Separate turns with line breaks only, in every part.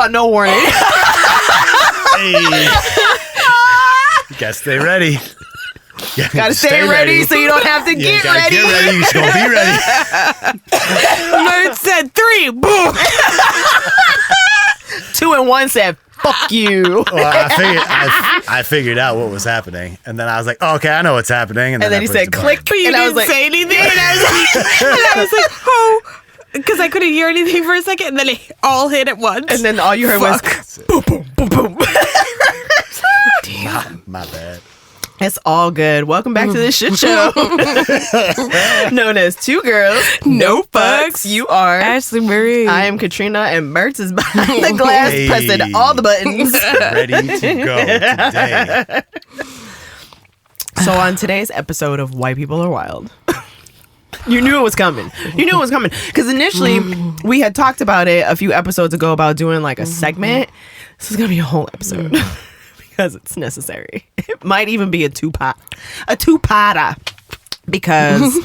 got no warning.
Hey. You gotta stay ready.
Gotta stay ready so you don't have to get ready.
Get ready. You just gonna be ready.
Mert said 3. Boom.
2 and 1 said, fuck you.
Well, I figured out what was happening, and then I was like, oh, "Okay, I know what's happening."
And then
I
he
pushed
said,
the button.
click.
But you
and I
didn't
was like,
say anything. And I was like, oh. Because I couldn't hear anything for a second, and then it all hit at once.
and then all you heard was, boom, boom, boom, boom.
My bad.
It's all good. Welcome back to the shit show. Known as Two Girls,
No Fucks.
You are
Ashley Marie.
I am Katrina, and Mertz is behind the glass,
Hey.
pressing all the buttons.
Ready to go today.
So on today's episode of White People Are Wild, you knew it was coming. You knew it was coming. Because initially, we had talked about it a few episodes ago about doing like a segment. This is going to be a whole episode. Because it's necessary. It might even be a two-parter. Because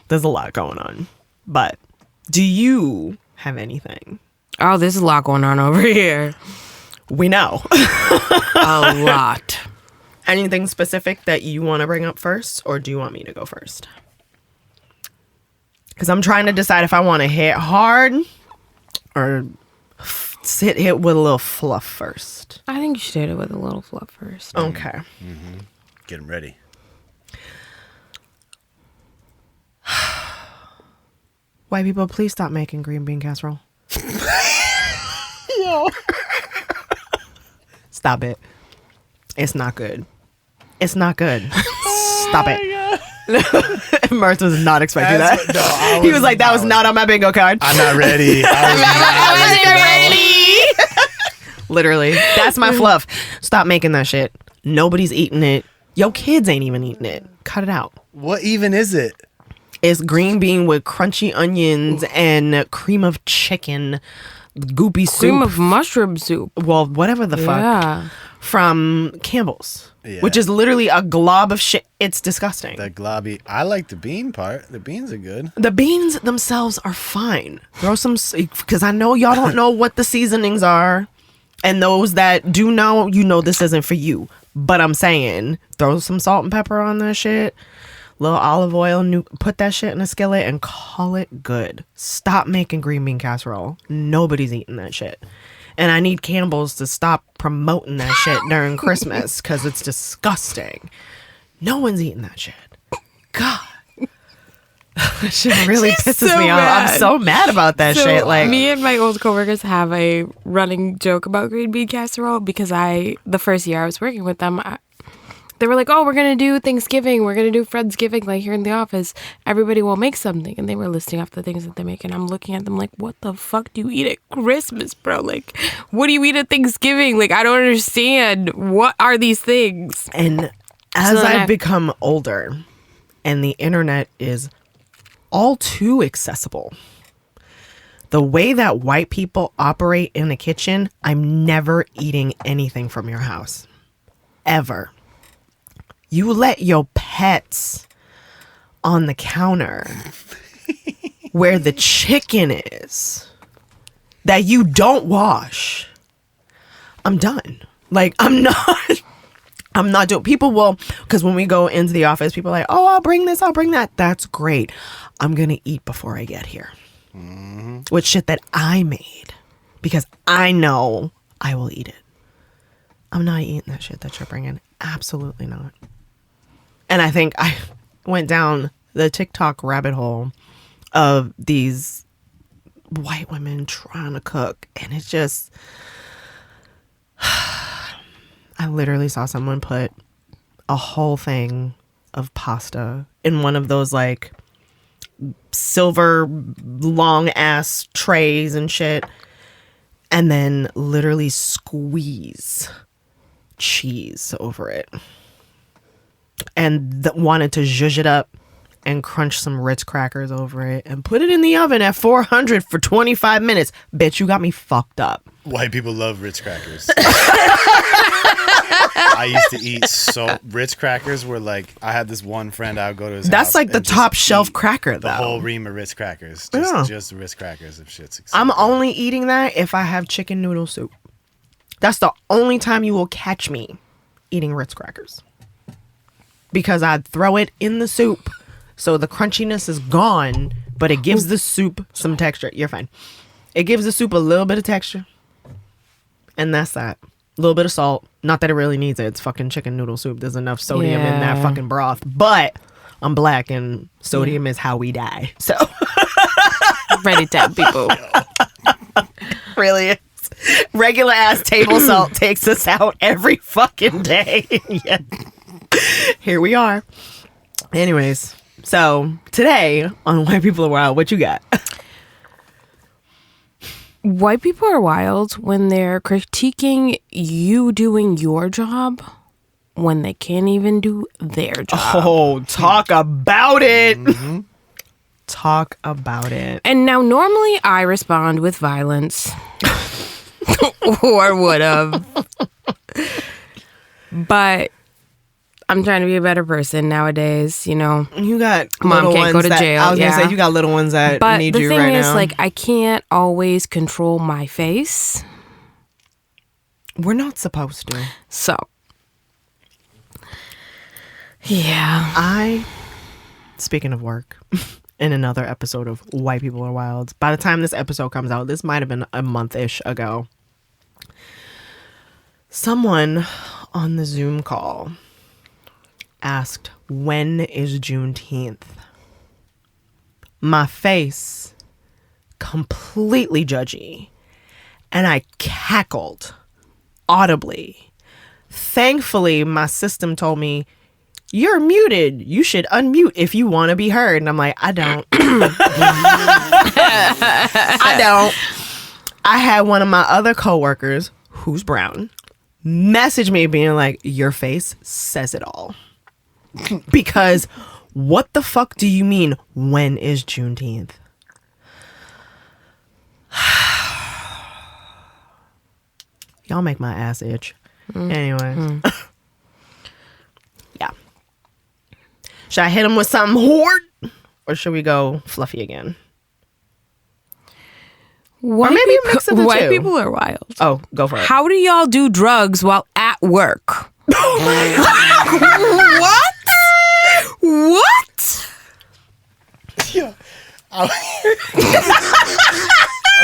there's a lot going on. But do you have anything?
Oh, there's a lot going on over here.
We know.
A lot.
Anything specific that you want to bring up first? Or do you want me to go first? Because I'm trying to decide if I want to hit hard or hit with a little fluff first.
I think you should hit it with a little fluff first.
Okay.
Mm-hmm. Get 'em ready.
White people, please stop making green bean casserole. Stop it. It's not good. It's not good. Stop it. Mirth was not expecting that.
No,
he was like, that was not on my bingo card.
I'm not ready.
I wasn't ready. Literally. That's my fluff. Stop making that shit. Nobody's eating it. Yo, kids ain't even eating it. Cut it out.
What even is it?
It's green bean with crunchy onions and cream of chicken, goopy soup.
Cream of mushroom soup.
Well, whatever the fuck.
Yeah.
From Campbell's,
Yeah.
which is literally a glob of shit. It's disgusting.
That globby. I like the bean part. The beans are good.
The beans themselves are fine. Throw some, because I know y'all don't know what the seasonings are. And those that do know, you know this isn't for you. But I'm saying, throw some salt and pepper on that shit. Little olive oil, put that shit in a skillet and call it good. Stop making green bean casserole. Nobody's eating that shit. And I need Campbell's to stop promoting that shit during Christmas because it's disgusting. No one's eating that shit. God. That shit really pisses me off. I'm so mad about that shit. Like,
me and my old coworkers have a running joke about green bean casserole because the first year I was working with them, they were like, oh, we're going to do Thanksgiving. We're going to do Friendsgiving, like here in the office. Everybody will make something. And they were listing off the things that they make. And I'm looking at them like, what the fuck do you eat at Christmas, bro? Like, what do you eat at Thanksgiving? Like, I don't understand. What are these things?
and as I've become older and the internet is all too accessible, the way that white people operate in the kitchen, I'm never eating anything from your house. Ever. You let your pets on the counter where the chicken is that you don't wash. I'm done. Like, I'm not doing. People will, because when we go into the office, people are like, oh, I'll bring this, I'll bring that. That's great. I'm going to eat before I get here. With shit that I made. Because I know I will eat it. I'm not eating that shit that you're bringing. Absolutely not. And I think I went down the TikTok rabbit hole of these white women trying to cook. And it's just, I literally saw someone put a whole thing of pasta in one of those like silver long ass trays and shit. And then literally squeeze cheese over it. And wanted to zhuzh it up and crunch some Ritz crackers over it and put it in the oven at 400 for 25 minutes. Bitch, you got me fucked up.
White people love Ritz crackers. I used to eat Ritz crackers were like, I had this one friend I would go to his house.
That's like the top shelf cracker, though.
The whole ream of Ritz crackers. Just Ritz crackers if shit's exciting.
I'm only eating that if I have chicken noodle soup. That's the only time you will catch me eating Ritz crackers. Because I'd throw it in the soup so the crunchiness is gone, but it gives the soup some texture. You're fine. It gives the soup a little bit of texture. And that's that. A little bit of salt. Not that it really needs it. It's fucking chicken noodle soup. There's enough sodium in that fucking broth. But I'm black and sodium is how we die. So
Ready to tap people.
really is. Regular ass table salt takes us out every fucking day. Yeah. Here we are. Anyways, so today on White People Are Wild, what you got?
White people are wild when they're critiquing you doing your job when they can't even do their job.
Oh, talk about it. Talk about it.
And now normally I respond with violence. Or would have. But I'm trying to be a better person nowadays, you know.
You got
Mom
little
can't
ones
go to jail.
I was gonna say you got little ones that
but
need
the
you
thing
right
is,
now.
like, I can't always control my face.
We're not supposed to.
So, yeah.
Speaking of work, in another episode of White People Are Wild, by the time this episode comes out, this might have been a month-ish ago, someone on the Zoom call asked, when is Juneteenth? My face, completely judgy, and I cackled audibly. Thankfully, my system told me, you're muted. You should unmute if you want to be heard. And I'm like, I don't. I don't. I had one of my other coworkers, who's brown, message me being like, your face says it all. Because what the fuck do you mean, when is Juneteenth? Y'all make my ass itch. Anyway. Yeah. Should I hit him with something hard? Or should we go fluffy again?
White
maybe a mix of the
white
two.
people are wild.
Oh, go for it.
How do y'all do drugs while at work?
What?
What?
Yeah.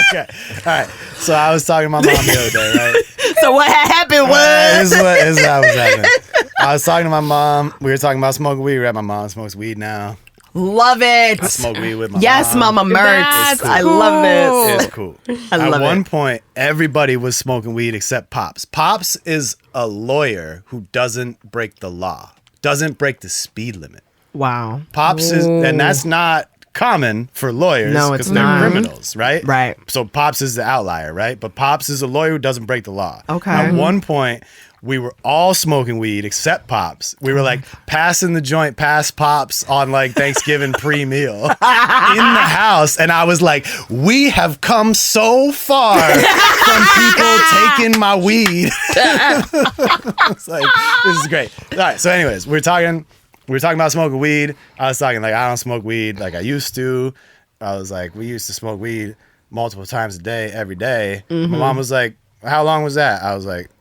Okay. All right. So I was talking to my mom the other day, right?
So what happened was...
This is how it was happening. I was talking to my mom. We were talking about smoking weed. Right? My mom smokes weed now.
Love it.
I smoke weed with my
Yes,
mom.
Mama Mertz.
That's
I
cool.
love this.
It's cool.
I love
At one
it.
point, everybody was smoking weed except Pops. Pops is a lawyer who doesn't break the law, doesn't break the speed limit.
Wow.
Pops is, and that's not common for lawyers.
No, it's
because they're
not.
criminals, right?
Right.
So Pops is the outlier, right? But Pops is a lawyer who doesn't break the law.
Okay.
At one point, we were all smoking weed except Pops. We were like passing the joint past Pops on like Thanksgiving pre-meal in the house. And I was like, we have come so far from people taking my weed. It's like, this is great. All right. So anyways, we were talking about smoking weed. I was talking like, I don't smoke weed like I used to. I was like, we used to smoke weed multiple times a day, every day. My mom was like, how long was that? I was like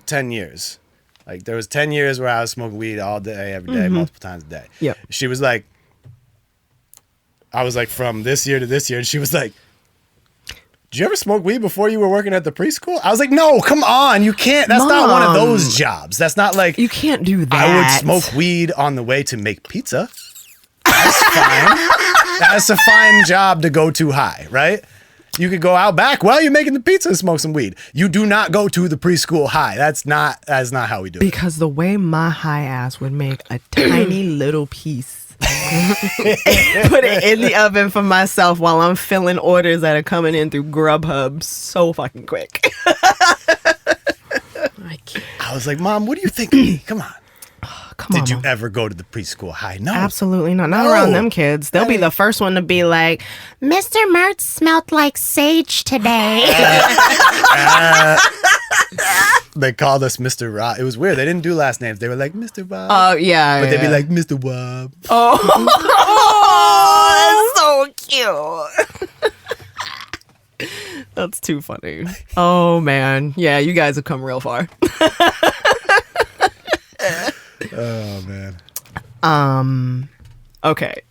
10 years. Like there was 10 years where I was smoking weed all day, every day, multiple times a day.
Yep.
She was like, I was like, from this year to this year. And she was like, did you ever smoke weed before you were working at the preschool? I was like, no, come on. You can't. That's not one of those jobs. That's not like,
You can't do that.
I would smoke weed on the way to make pizza. That's fine. That's a fine job to go too high, right? You could go out back while you're making the pizza and smoke some weed. You do not go to the preschool high. That's not how we do it.
Because the way my high ass would make a tiny little piece, put it in the oven for myself while I'm filling orders that are coming in through Grubhub so fucking quick.
I can't.
I was like, Mom, what do you think of me? Come on.
Come on,
Did you
Mom.
ever go to the preschool high? No.
Absolutely not. Not
No.
around them kids. They'll be the first one to be like, Mr. Mertz smelled like sage today.
They called us Mr. Rob. It was weird. They didn't do last names. They were like, Mr. Rob.
Oh, yeah.
but they'd be like, Mr. Wob.
oh, that's so cute. That's too funny. Oh man. Yeah, you guys have come real far.
Oh man.
Okay.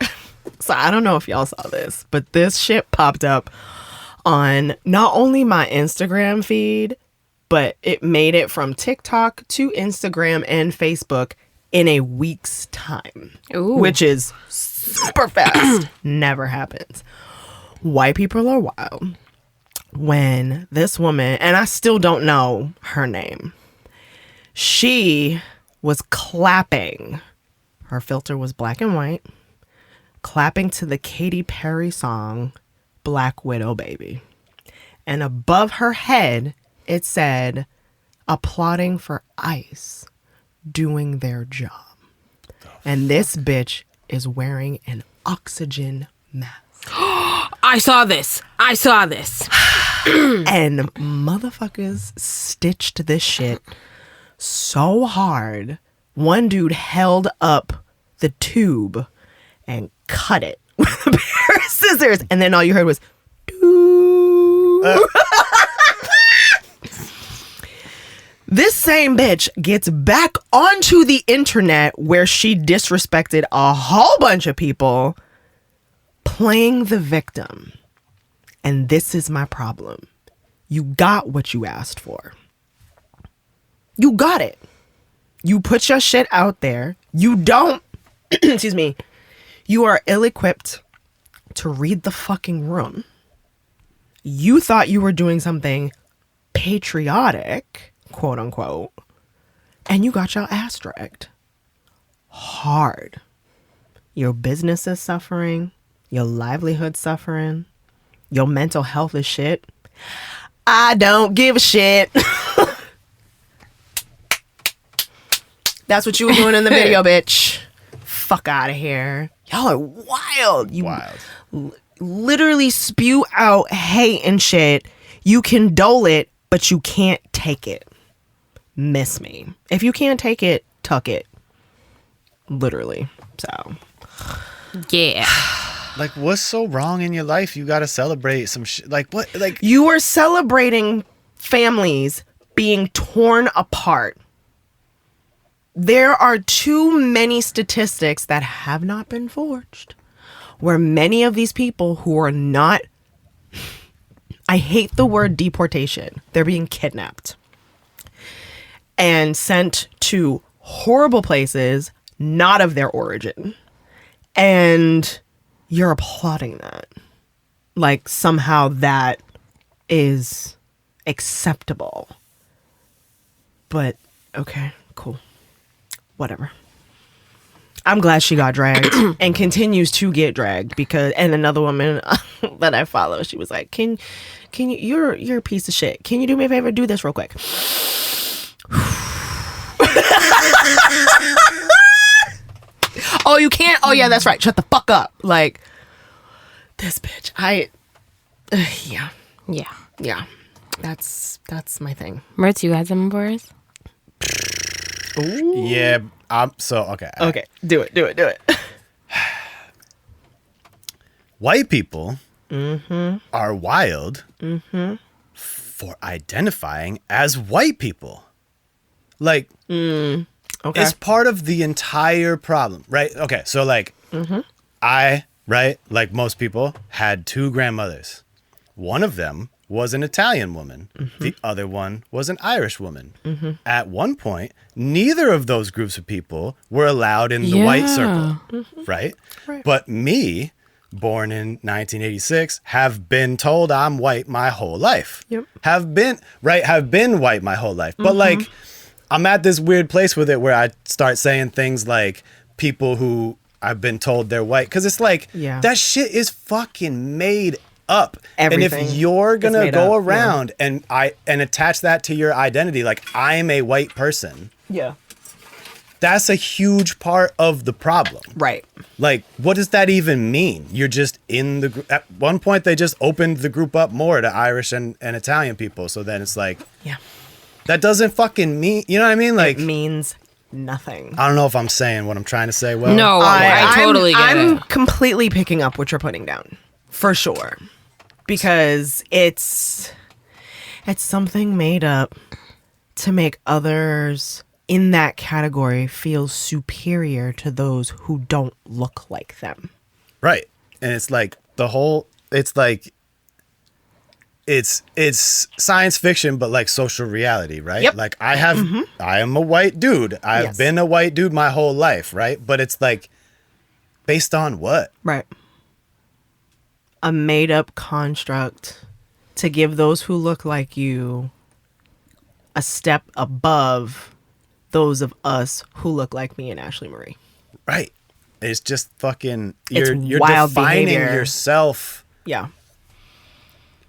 So I don't know if y'all saw this, but this shit popped up on not only my Instagram feed, but it made it from TikTok to Instagram and Facebook in a week's time.
Ooh.
Which is super fast. Never happens. White people are wild. When this woman, and I still don't know her name, she was clapping. Her filter was black and white, clapping to the Katy Perry song Black Widow Baby. And above her head, it said, applauding for ICE doing their job. And this bitch is wearing an oxygen mask.
I saw this.
And motherfuckers stitched this shit so hard. One dude held up the tube and cut it with a pair of scissors. And then all you heard was, doo. This same bitch gets back onto the internet where she disrespected a whole bunch of people, playing the victim. And this is my problem. You got what you asked for. You got it. You put your shit out there. You don't, excuse me, you are ill-equipped to read the fucking room. You thought you were doing something patriotic, quote unquote, and you got your ass dragged hard. Your business is suffering. Your livelihood suffering. Your mental health is shit. I don't give a shit. That's what you were doing in the video, bitch. Fuck out of here. Y'all are wild. You literally spew out hate and shit. You condole it, but you can't take it. Miss me. If you can't take it, tuck it. Literally. So.
Yeah.
Like, what's so wrong in your life? You gotta celebrate some shit. Like, what? Like,
you are celebrating families being torn apart. There are too many statistics that have not been forged where many of these people who are not, I hate the word deportation, they're being kidnapped and sent to horrible places not of their origin. And you're applauding that. Like somehow that is acceptable. But okay, cool. Whatever. I'm glad she got dragged and continues to get dragged because, and another woman that I follow, she was like, can you, you're a piece of shit. Can you do me a favor? Do this real quick. Oh, you can't? Oh yeah, that's right. Shut the fuck up. Like this bitch. Yeah. That's my thing.
Mertz, you had something for us?
ooh. Yeah. Okay.
Okay. Do it.
White people are wild for identifying as white people. Like,
Okay.
it's part of the entire problem, right? Okay, so like, like most people, had two grandmothers. One of them was an Italian woman. The other one was an Irish woman. At one point, neither of those groups of people were allowed in the white circle, right? But me, born in 1986, have been told I'm white my whole life.
Yep.
Have been white my whole life. But like, I'm at this weird place with it where I start saying things like people who I've been told they're white. Because it's like, that shit is fucking made up.
Everything.
And if you're gonna go around and attach that to your identity, like I'm a white person, that's a huge part of the problem.
Right.
Like, what does that even mean? You're just in the group. At one point, they just opened the group up more to Irish and Italian people. So then it's like, that doesn't fucking mean, you know what I mean? Like,
it means nothing.
I don't know if I'm saying what I'm trying to say well.
No, I totally get it.
I'm completely picking up what you're putting down. For sure. because it's something made up to make others in that category feel superior to those who don't look like them.
Right. And it's like it's science fiction, but like social reality, right?
Yep.
Like I am a white dude. I've been a white dude my whole life, right? But it's like based on what?
Right. A made up construct to give those who look like you a step above those of us who look like me and Ashley Marie.
Right. It's just fucking
It's
you're
wild
defining
behavior.
yourself.
Yeah.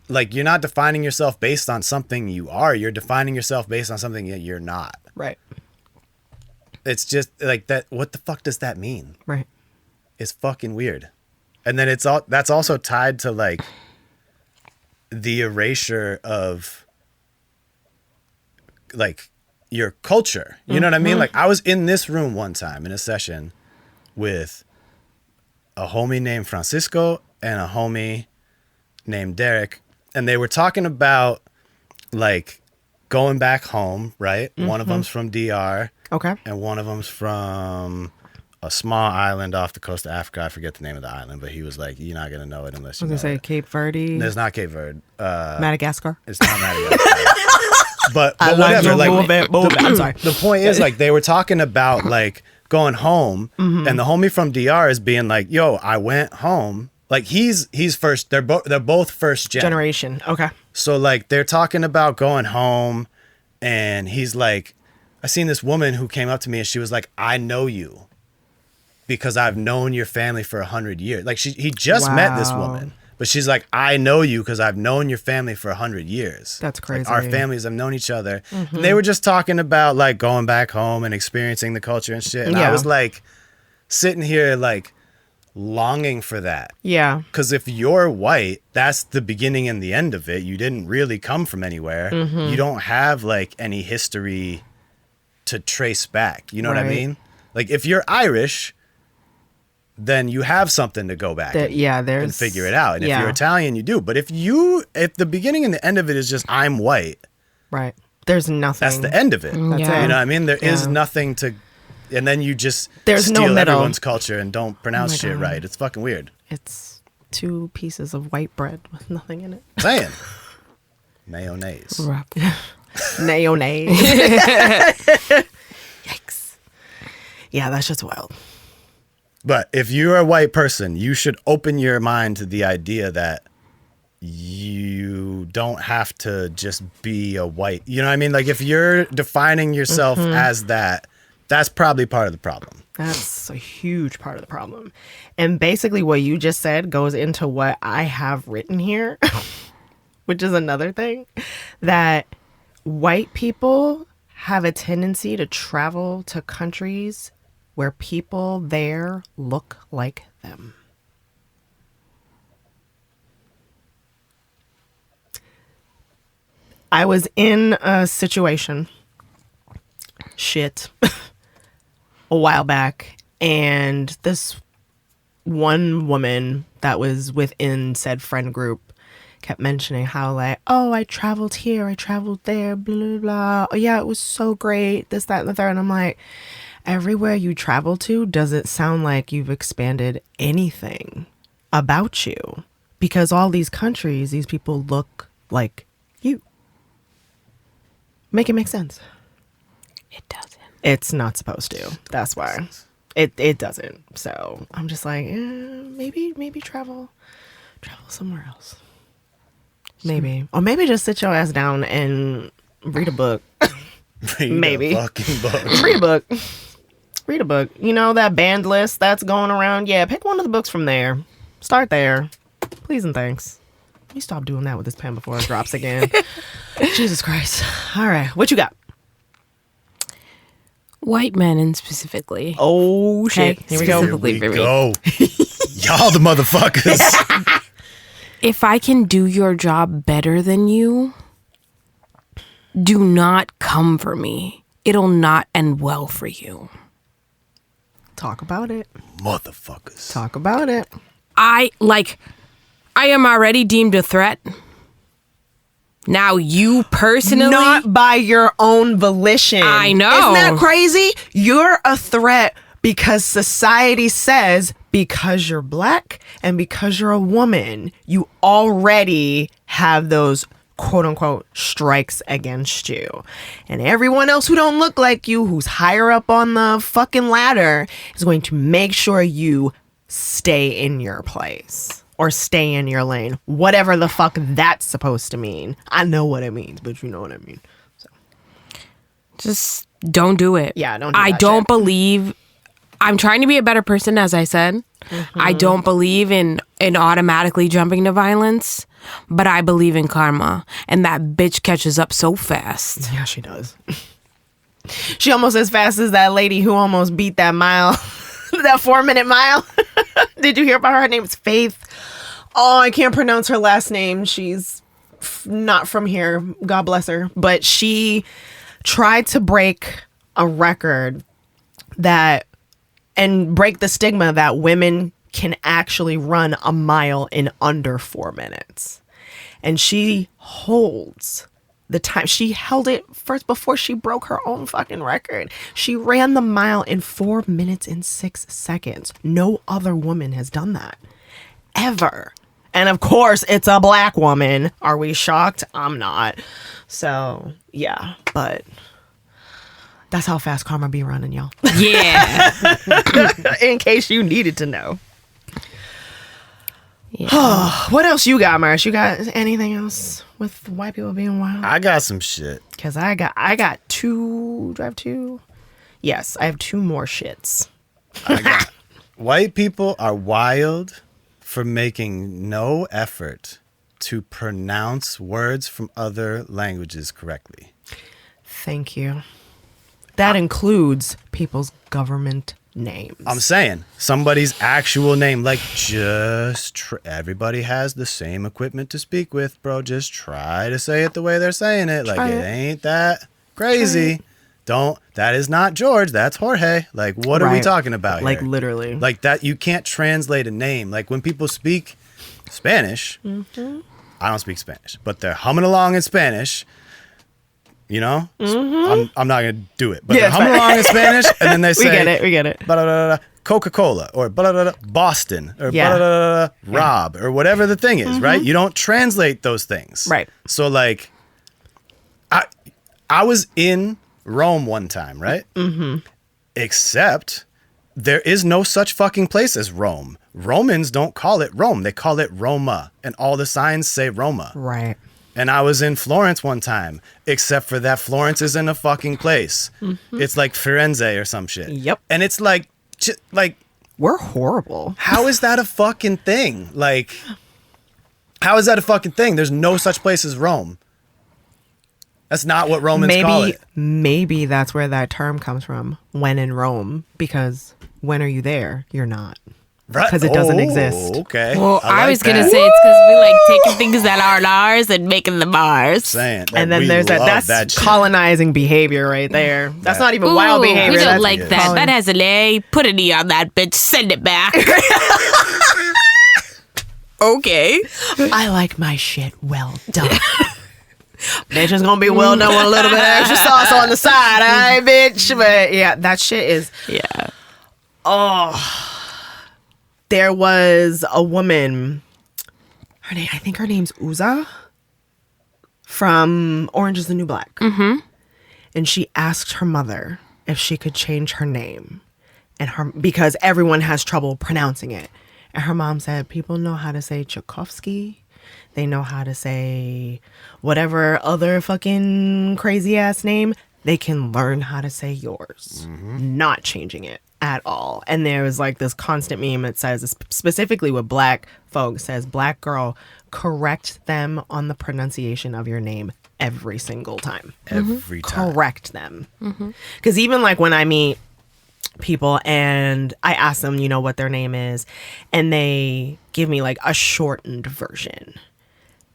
Like you're not defining yourself based on something you are. You're defining yourself based on something that you're not.
Right.
It's just like that. What the fuck does that mean?
Right.
It's fucking weird. And then that's also tied to like the erasure of like your culture. You know what I mean? Like I was in this room one time in a session with a homie named Francisco and a homie named Derek, and they were talking about like going back home, right? One of them's from DR.
Okay.
And one of them's from a small island off the coast of Africa. I forget the name of the island, but he was like, you're not going to know it unless
I
you
was
know
going to say
it.
Cape Verde.
It's not Cape Verde.
Madagascar.
It's not Madagascar. but whatever.
I'm sorry.
The point is, like, they were talking about, like, going home, and the homie from DR is being like, yo, I went home. Like, he's first. They're both first
Generation. Okay.
So, like, they're talking about going home, and he's like, I seen this woman who came up to me, and she was like, I know you because I've known your family for 100 years. Like, he just met this woman, but she's like, I know you because I've known your family for 100 years.
That's crazy.
Like, our families have known each other. And they were just talking about, like, going back home and experiencing the culture and shit. And I was, like, sitting here, like, longing for that.
Yeah.
Because if you're white, that's the beginning and the end of it. You didn't really come from anywhere. You don't have, like, any history to trace back. You know what I mean? Like, if you're Irish, then you have something to go back and figure it out. And if you're Italian, you do. But if the beginning and the end of it is just I'm white,
right? There's nothing.
That's the end of it.
That's
Yeah.
it.
You know what I mean? There is nothing to, and then you just
There's no
steal
middle.
everyone's culture and don't pronounce shit
God.
right. It's fucking weird.
It's 2 pieces of white bread with nothing in it.
Saying mayonnaise.
Mayonnaise. Yikes. Yeah, that's just wild.
But if you're a white person, you should open your mind to the idea that you don't have to just be a white. You know what I mean? Like if you're defining yourself as that, that's probably part of the problem.
That's a huge part of the problem. And basically what you just said goes into what I have written here, which is another thing, that white people have a tendency to travel to countries where people there look like them. I was in a situation, a while back, and this one woman that was within said friend group kept mentioning how like, oh, I traveled here, I traveled there, blah, blah, blah. Oh, yeah, it was so great, this, that, and the third. And I'm like, everywhere you travel to doesn't sound like you've expanded anything about you, because all these countries, these people look like you. Make it make sense.
It doesn't.
It's not supposed to. That's why. It doesn't. So I'm just like, maybe travel somewhere else. Maybe. Or maybe just sit your ass down and read a book. Maybe.
A fucking book.
Read a book. Read a book. You know that banned list that's going around? Yeah, pick one of the books from there. Start there. Please and thanks. Let me stop doing that with this pen before it drops again. Jesus Christ. All right. What you got?
White men, and specifically.
Oh, shit.
Okay,
Here we go.
specifically for me.
Go. Y'all the motherfuckers.
If I can do your job better than you, do not come for me. It'll not end well for you.
Talk about it.
Motherfuckers.
Talk about it.
I I am already deemed a threat. Now you personally...
Not by your own volition.
I know.
Isn't that crazy? You're a threat because society says because you're black and because you're a woman, you already have those quote unquote strikes against you. And everyone else who don't look like you, who's higher up on the fucking ladder, is going to make sure you stay in your place. Or stay in your lane. Whatever the fuck that's supposed to mean. I know what it means, but you know what I mean. So.
Just don't do it.
Yeah, don't do
I
that
don't
shit.
believe... I'm trying to be a better person, as I said. I don't believe in automatically jumping to violence, but I believe in karma. And that bitch catches up so fast.
Yeah, she does. She almost as fast as that lady who almost beat that mile. That 4-minute mile. Did you hear about her? Her name's Faith. Oh, I can't pronounce her last name. She's not from here. God bless her. But she tried to break a record and break the stigma that women can actually run a mile in under 4 minutes. And she holds the time. She held it first before she broke her own fucking record. She ran the mile in 4 minutes and 6 seconds. No other woman has done that. Ever. And of course, it's a black woman. Are we shocked? I'm not. So, yeah. But that's how fast karma be running, y'all.
Yeah.
In case you needed to know.
Yeah.
What else you got, Marsh? You got anything else with white people being wild?
I got some shit.
Because I got two. Do I have two? Yes, I have 2 more shits.
White people are wild for making no effort to pronounce words from other languages correctly.
Thank you. That includes people's government names.
I'm saying somebody's actual name, like everybody has the same equipment to speak with, bro. Just try to say it the way they're saying it. Like it ain't that crazy. That is not George. That's Jorge. Like, what are we talking about
Like,
here?
literally.
Like that, you can't translate a name. Like when people speak Spanish, I don't speak Spanish, but they're humming along in Spanish. You know, I'm not gonna do it, but they're humming along in Spanish, and then they say,
we get it.
Coca-Cola or Boston or Rob or whatever the thing is, right? You don't translate those things,
Right.
So like, I was in Rome one time, right? Except there is no such fucking place as Rome. Romans don't call it Rome; they call it Roma, and all the signs say Roma.
Right.
And I was in Florence one time, except for that Florence isn't a fucking place. It's like Firenze or some shit.
Yep.
And it's like,
We're horrible.
how is that a fucking thing? Like, how is that a fucking thing? There's no such place as Rome. That's not what Romans call it.
Maybe that's where that term comes from. When in Rome, because when are you there? You're not.
Right?
Because it doesn't exist.
Okay.
Well, I
like
was going to
that.
say it's because we like taking things that aren't ours and making them ours.
Saying that
And then
we
there's
love
that's
shit.
colonizing behavior right there. That's not even wild
Ooh,
behavior.
We don't
That's
like that. That has an A. Put an E on that bitch. Send it back. Okay.
I like my shit well done. Bitch is gonna be well done with a little bit of extra sauce on the side, all right, bitch? But yeah, that shit is.
Yeah.
There was a woman. I think her name's Uza from Orange is the New Black. And she asked her mother if she could change her name, because everyone has trouble pronouncing it. And her mom said, people know how to say Tchaikovsky. They know how to say whatever other fucking crazy ass name. They can learn how to say yours. Not changing it at all. And there was like this constant meme that says, specifically with black folks, says, black girl, correct them on the pronunciation of your name every single time.
Every time.
Correct them. Because even like when I meet people and I ask them, what their name is, and they give me like a shortened version.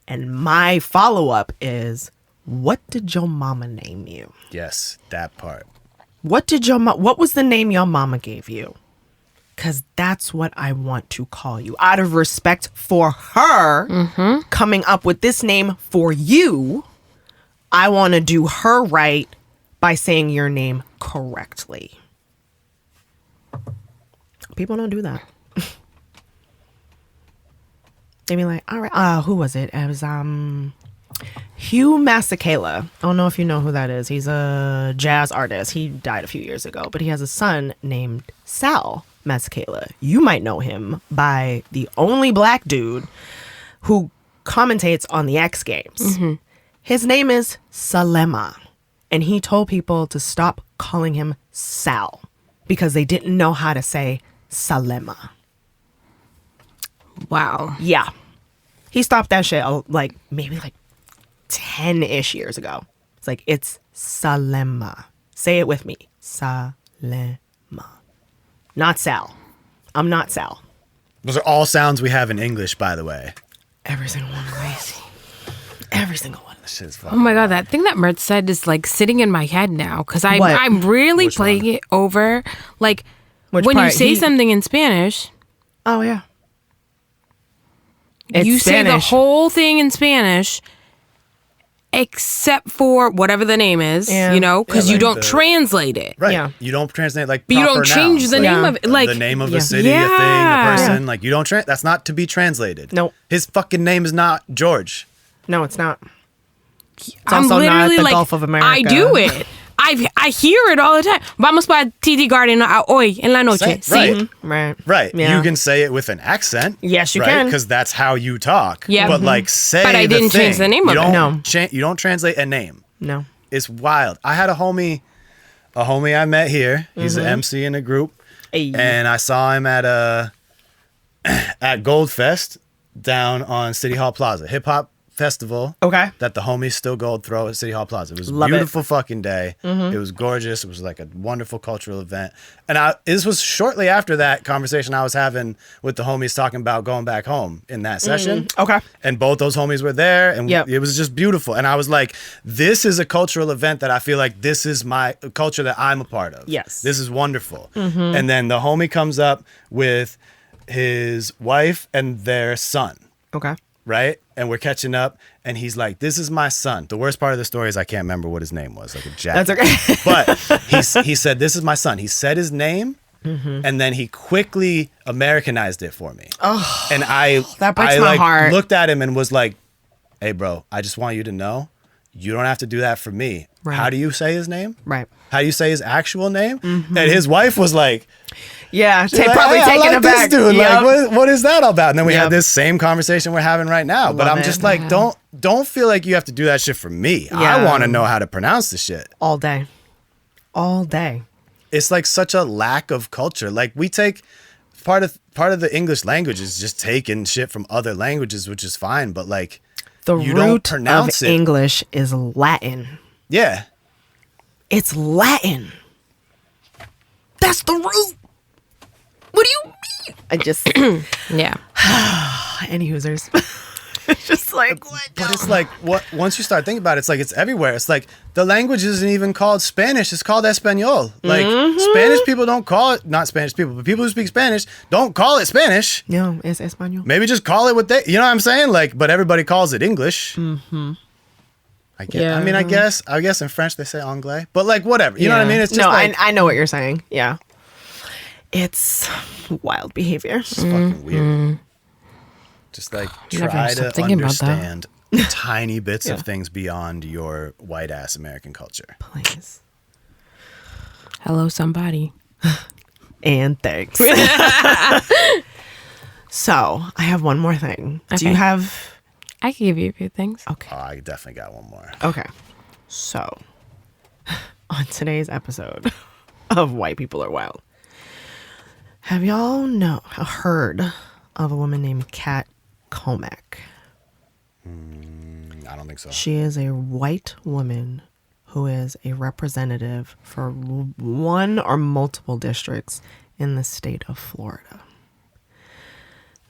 And my follow-up is, what did your mama name you?
Yes, that part.
What was the name your mama gave you? because that's what I want to call you. Out of respect for her coming up with this name for you, I want to do her right by saying your name correctly. People don't do that. They be like, all right, who was it? It was Hugh Masekela. I don't know if you know who that is. He's a jazz artist. He died a few years ago, but he has a son named Sal Masekela. You might know him by the only black dude who commentates on the X Games. His name is Salema, and he told people to stop calling him Sal because they didn't know how to say Salema.
Wow.
Yeah. He stopped that shit maybe 10-ish years ago. It's like, it's Salema. Say it with me. Salema. Not Sal. I'm not Sal.
Those are all sounds we have in English, by the way.
Every single one of these. Every single one.
This shit's
Oh
fucking
my God, that thing that Mert said is like sitting in my head now because
What?
I'm really
Which
playing
one?
it over. Like
Which
when you
part?
say something in Spanish,
Oh, yeah. It's
you say the
Spanish.
whole thing in Spanish except for whatever the name is,
Yeah.
because
Yeah,
you
like
don't
the-
translate it.
Right.
Yeah.
You don't translate like
But you
proper
don't change
nouns,
the
like
name of it. Like
the name of
Yeah.
a city, a thing, a
Yeah.
person. Like you don't that's not to be translated.
Nope.
His fucking name is not George.
No, it's not.
I'm
also not
literally
the
like,
Gulf of America.
I do it. I hear it all the time. Vamos para TD Garden hoy en la noche.
Right.
Sí.
Right.
Right.
Yeah.
You can say it with an accent.
Yes, you
right?
can.
Because that's how you talk.
Yeah.
But like say
But I
the
didn't change
thing.
the name of
you
it.
don't
No.
You don't translate a name.
No.
It's wild. I had a homie I met here. He's an MC in a group.
Hey.
And I saw him at at Goldfest down on City Hall Plaza. Hip hop festival.
Okay.
That the homies still go throw at City Hall Plaza. It was a
Love it.
beautiful fucking day. It was gorgeous. It was like a wonderful cultural event. And this was shortly after that conversation I was having with the homies talking about going back home in that session.
Okay.
And both those homies were there, and
Yep.
it was just beautiful. And I was like, this is a cultural event that I feel like this is my culture that I'm a part of.
Yes.
This is wonderful. And then the homie comes up with his wife and their son,
Okay.
right? And we're catching up, and he's like, this is my son. The worst part of the story is I can't remember what his name was, like a Jack.
That's okay.
But he said, this is my son. He said his name, and then he quickly Americanized it for me. Oh, and
that breaks my heart.
Looked at him and was like, hey, bro, I just want you to know, you don't have to do that for me.
Right.
How do you say his name?
Right.
How do you say his actual name? And his wife was like,
Yeah.
she's like,
Probably
hey, I
taking
like
it
this
back.
dude.
Yep.
Like, what is that all about? And then we
Yep.
had this same conversation we're having right now. But
Love
I'm
it.
just like, don't feel like you have to do that shit for me. I
Yeah.
want to know how to pronounce the shit.
All day. All day.
It's like such a lack of culture. Like we take part of the English language is just taking shit from other languages, which is fine. But like,
The
you don't
root
pronounce
of
it.
English is Latin.
Yeah.
It's Latin. That's the root. What do you mean? I just
Yeah.
any users. It's just like what?
But it's like once you start thinking about it, it's like it's everywhere. It's like the language isn't even called Spanish, it's called Espanol. Like Spanish people don't call it, not Spanish people, but people who speak Spanish don't call it Spanish.
No, it's Espanol.
Maybe just call it what they, you know what I'm saying? Like, but everybody calls it English. I guess.
Yeah.
I mean, I guess in French they say anglais, but like whatever. You know what I mean? It's just
no,
like
I know what you're saying. Yeah. It's wild behavior.
it's fucking weird. Just like
Never
try
stopped
to
thinking about that.
understand tiny bits of
Yeah.
things beyond your white ass American culture.
Please.
Hello, somebody.
And thanks. So I have one more thing. Do
Okay.
you have
I can give you a few things.
okay.
Oh, I definitely got one more.
Okay. So, on today's episode of White People Are Wild, have y'all heard of a woman named Kat Comack?
I don't think so.
She is a white woman who is a representative for one or multiple districts in the state of Florida.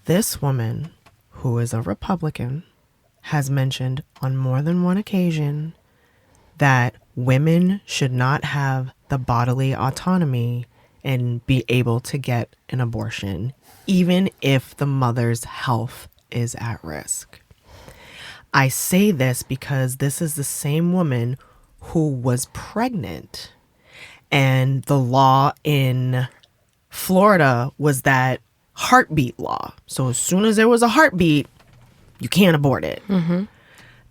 This woman, who is a Republican, has mentioned on more than one occasion that women should not have the bodily autonomy and be able to get an abortion, even if the mother's health is at risk. I say this because this is the same woman who was pregnant, and the law in Florida was that heartbeat law. So as soon as there was a heartbeat, you can't abort it.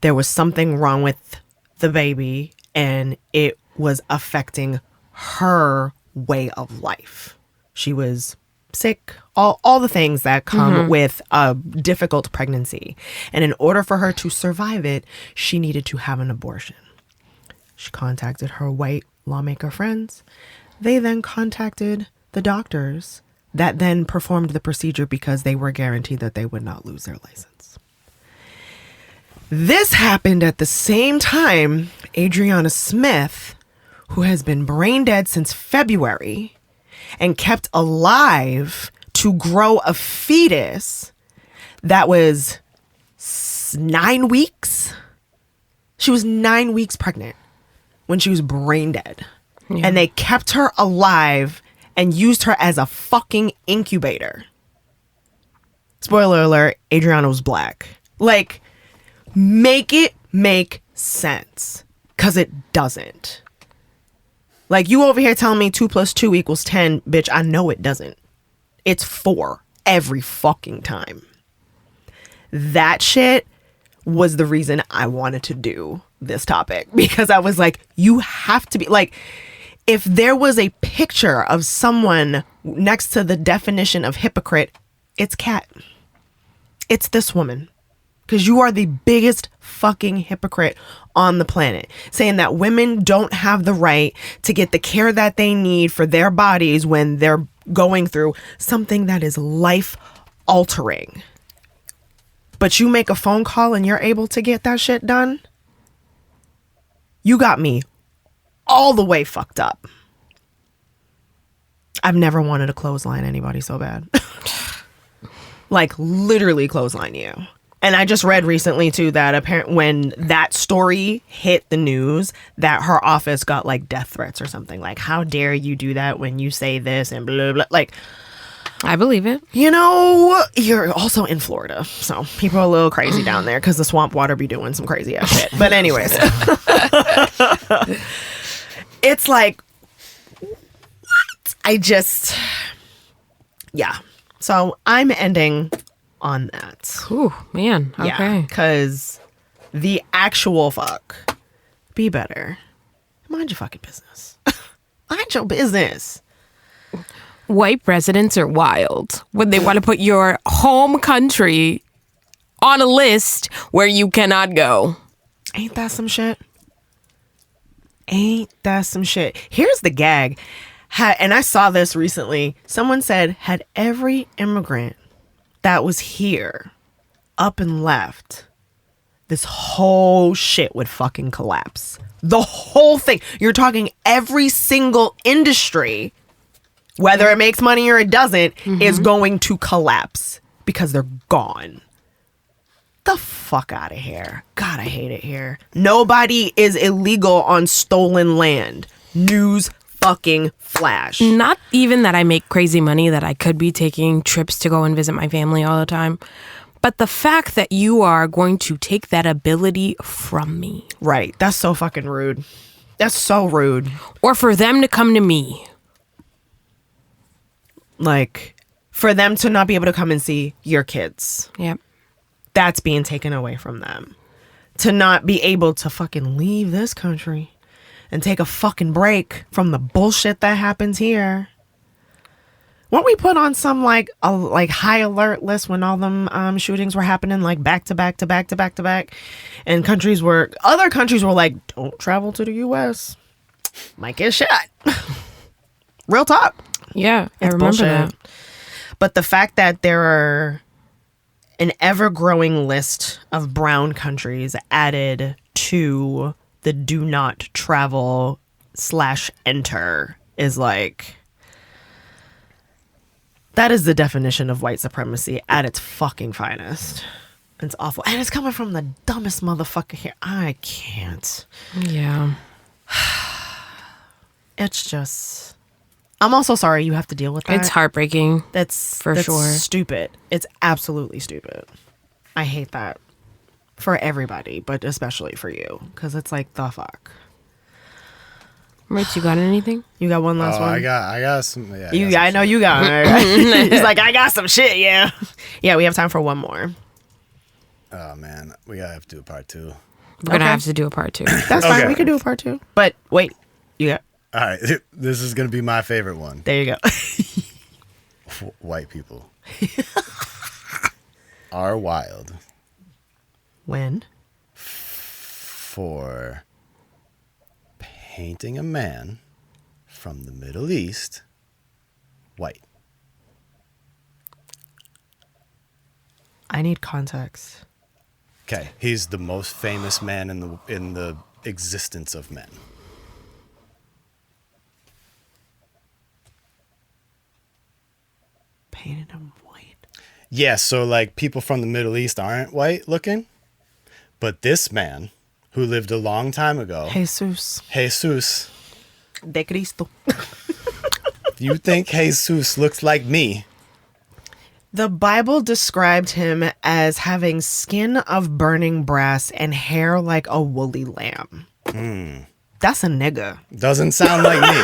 There was something wrong with the baby, and it was affecting her way of life. She was sick, all the things that come with a difficult pregnancy. And in order for her to survive it, she needed to have an abortion. She contacted her white lawmaker friends. They then contacted the doctors that then performed the procedure because they were guaranteed that they would not lose their license. This happened at the same time Adriana Smith, who has been brain dead since February and kept alive to grow a fetus that was 9 weeks. She was 9 weeks pregnant when she was brain dead. Yeah. And they kept her alive and used her as a fucking incubator. Spoiler alert, Adriana was black. Like, make it make sense. Because it doesn't. Like, you over here telling me 2 + 2 = 10, bitch, I know it doesn't. It's 4 every fucking time. That shit was the reason I wanted to do this topic. Because I was like, you have to be, like, if there was a picture of someone next to the definition of hypocrite, it's Kat. It's this woman. Because you are the biggest fucking hypocrite on the planet. Saying that women don't have the right to get the care that they need for their bodies when they're going through something that is life altering. But you make a phone call and you're able to get that shit done? You got me all the way fucked up. I've never wanted to clothesline anybody so bad. Like, literally clothesline you. And I just read recently, too, that apparently when that story hit the news, that her office got, like, death threats or something. Like, how dare you do that when you say this and blah, blah. Like,
I believe it.
You know, you're also in Florida. So people are a little crazy down there because the swamp water be doing some crazy ass shit. But anyways. It's like, what? Yeah. So I'm ending on that.
Ooh, man. Okay.
Yeah, because the actual fuck, be better. Mind your fucking business. Mind your business.
White presidents are wild when they want to put your home country on a list where you cannot go.
Ain't that some shit? Ain't that some shit? Here's the gag. And I saw this recently. Someone said, had every immigrant that was here up and left, this whole shit would fucking collapse. The whole thing. You're talking every single industry, whether it makes money or it doesn't, is going to collapse because they're gone. The fuck out of here. God, I hate it here. Nobody is illegal on stolen land. News fucking flash.
Not even that I make crazy money, that I could be taking trips to go and visit my family all the time. But the fact that you are going to take that ability from me.
Right. That's so fucking rude. That's so rude.
Or for them to come to me.
Like, for them to not be able to come and see your kids.
Yep.
That's being taken away from them. To not be able to fucking leave this country and take a fucking break from the bullshit that happens here. Weren't we put on some like high alert list when all them shootings were happening, like back to back to back to back to back, and other countries were like, don't travel to the U.S. Might get shot. Real talk.
Yeah, I remember
bullshit.
that.
But the fact that there are an ever-growing list of brown countries added to the do not travel /enter is like, that is the definition of white supremacy at its fucking finest. It's awful. And it's coming from the dumbest motherfucker here. I can't.
Yeah.
It's just, I'm also sorry you have to deal with that.
It's heartbreaking.
That's
for
that's
sure.
stupid. It's absolutely stupid. I hate that for everybody, but especially for you, because it's like the fuck.
Rich, you got anything?
You got one last one?
I got some. Yeah,
I know you got it. He's like, I got some shit, yeah. Yeah, we have time for one more.
Oh man, we gotta have to do a part 2.
We're gonna have to do a part 2.
That's fine. We can do a part 2. But wait, you got.
All right, this is gonna be my favorite one.
There you go.
White people are wild
When?
for painting a man from the Middle East white.
I need context.
Okay, he's the most famous man in the existence of men.
Painted him white.
Yeah, so like people from the Middle East aren't white looking, but this man who lived a long time ago,
Jesus
de
Cristo.
you think Jesus looks like me?
The Bible described him as having skin of burning brass and hair like a woolly lamb. That's a nigga.
Doesn't sound like me.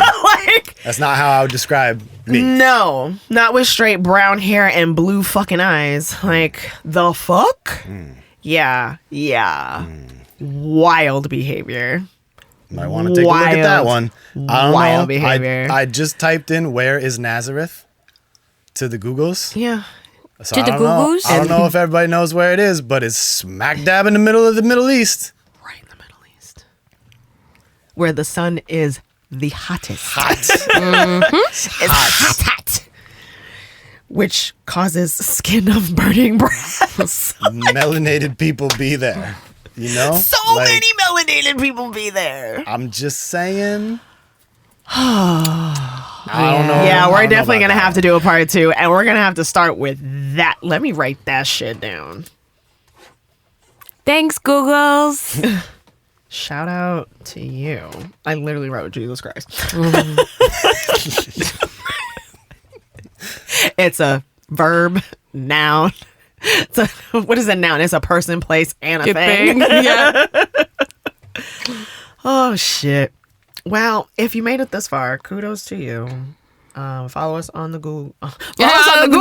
Like,
That's not how I would describe me.
no, not with straight brown hair and blue fucking eyes. Like, the fuck? Yeah. Wild behavior.
Might want to take a look at that one. I don't
Wild
know.
behavior.
I just typed in "where is Nazareth" to the Googles.
Yeah.
So
To the
I don't know.
Googles?
I don't know if everybody knows where it is, but it's smack dab in the middle of the Middle East.
Right in the Middle East. Where the sun is the hottest.
Hot.
It's hot. Which causes skin of burning brass.
Melanated people be there. You know?
So
Like,
many melanated people be there.
I'm just saying. I don't know.
Yeah,
I
we're
don't know
definitely
about
going to
that.
have to do a part 2, and we're going to have to start with that. Let me write that shit down.
Thanks, Googles.
Shout out to you. I literally wrote Jesus Christ. It's a verb, noun. What is a noun? It's a person, place, and a thing.
Yeah.
Oh, shit. Well, if you made it this far, kudos to you. Follow us on the Google. Follow us on the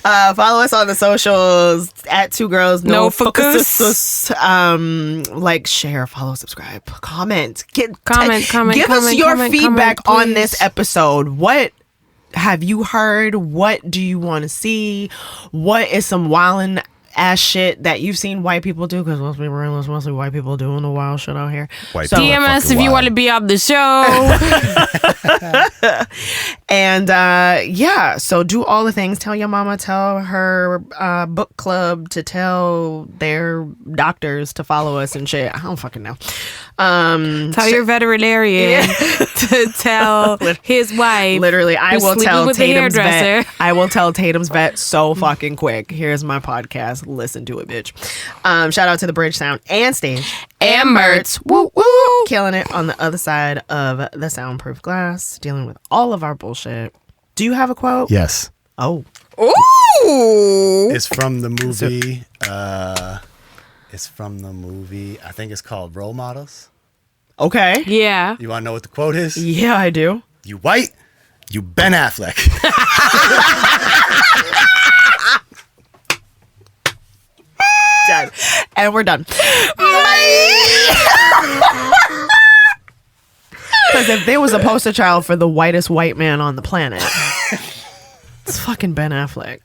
Googles. Follow us on the socials at 2 Girls
No
Focus. Like, share, follow, subscribe, comment. Give us your feedback on this episode. What have you heard? What do you want to see? What is some wildin' ass shit that you've seen white people do? Because let's be real, it's mostly white people doing the wild shit out here.
White
So-
people are
DM us
fucking
if you
wild.
want to be on the show.
And yeah, so do all the things. Tell your mama, tell her book club to tell their doctors to follow us and shit. I don't fucking know.
Tell your veterinarian to tell his wife.
Literally, I
who's
will
sleeping
tell
with the
Tatum's vet.
hairdresser.
I will tell Tatum's vet so fucking quick. Here's my podcast. Listen to it, bitch. Shout out to the Bridge Sound and Stage
And Mertz.
Woo woo, killing it on the other side of the soundproof glass, dealing with all of our bullshit. Do you have a quote?
Yes.
Oh,
Ooh.
It's from the movie. It's from the movie. I think it's called Role Models.
okay.
Yeah.
You want to know what the quote is?
Yeah, I do.
You white, you Ben Affleck.
Done. And we're done. Because if there was a poster child for the whitest white man on the planet, it's fucking Ben Affleck.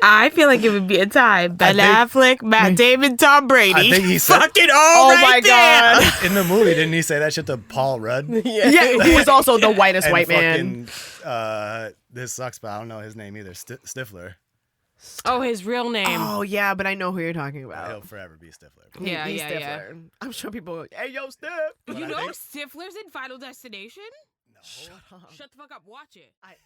I feel like it would be a tie. Ben
think-
Affleck, Matt Damon, Tom Brady.
I think he said-
fucking all
Oh
right
my
there.
god.
In the movie, didn't he say that shit to Paul Rudd?
Yeah, who was also the whitest
And
white man.
fucking, this sucks, but I don't know his name either. Stifler.
Oh, his real name.
Oh yeah, but I know who you're talking
He'll
about.
forever be Stifler.
Yeah,
He's
yeah.
Stifler. I'm sure people are, hey yo, Stiff.
You
I
know
think-
Stifler's in Final Destination?
Shut up.
Shut the fuck up. Watch it.
I am